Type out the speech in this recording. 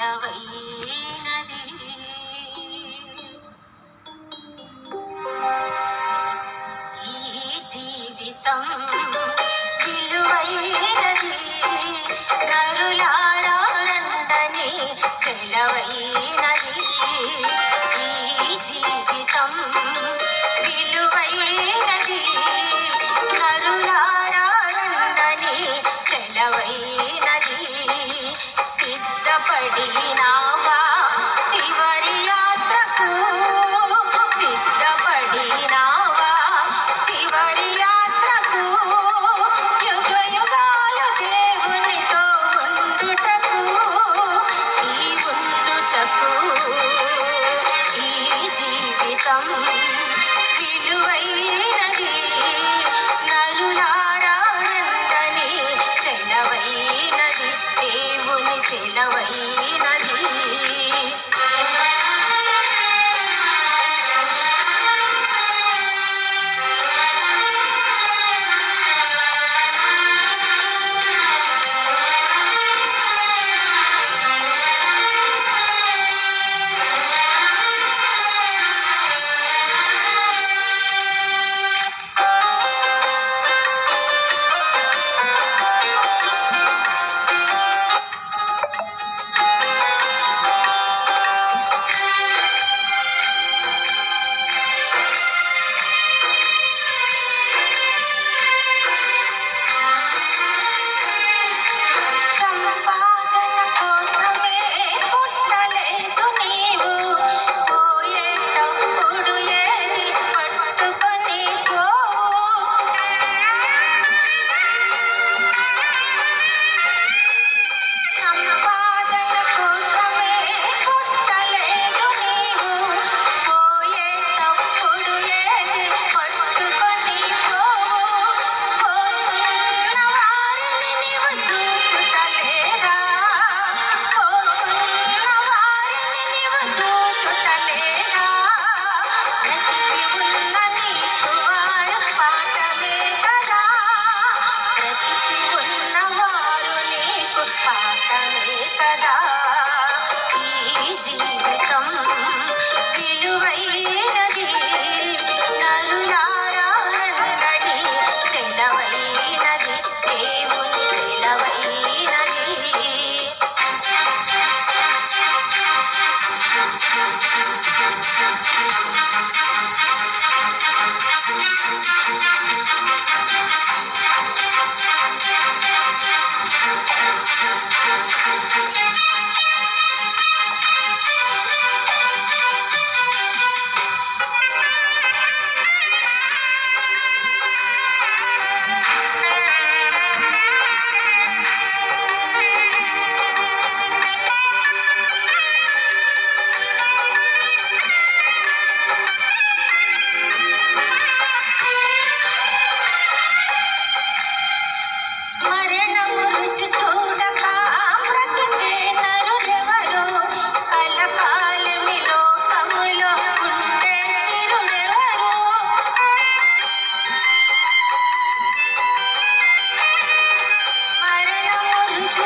సెలవైనది. ఈ జీవితం విలువైనది, నరులారా రండని సెలవైనది. ఈ జీవితం విలువైనది, నరులారా రండని సెలవైనది. సిద్ధపడినావా చివరి యాత్రకు, సిద్ధపడినావా చివరి యాత్రకు, యుగ యుగాలు దేవునితో ఉండుటకు, ఈ ఉండుటకు. ఈ జీవితం విలువైనది, నరులారా రండని సెలవైనది, దేవుని సెలవైనది. సంపాదన కోసమే పుట్టలేదు నీవు, పోయేటప్పుడు ఏది పట్టుకొని పోవు. సంపాదన కోసమే పుట్టలేదు నీవు, పోయేటప్పుడు ఏది పట్టుకొని పోవు. పోతున్న వారిని నీవు చూచుటలేదా, పోతున్న వారిని నీవు చూచుటలేదా. బ్రతికి ఉన్న నీకు వారు పాఠమే కదా, బ్రతికి ఉన్నవారు నీకు పాఠమే కదా. ఈ జీవితం విలువైనది, నరులారా రండని సెలవైనది, దేవుని సెలవైనది. మరణము రుచి చూడక బ్రతికే నరుడెవరు, కలకాలమి లోకములో ఉండే స్థిరుడెవరు. మరణము రుచి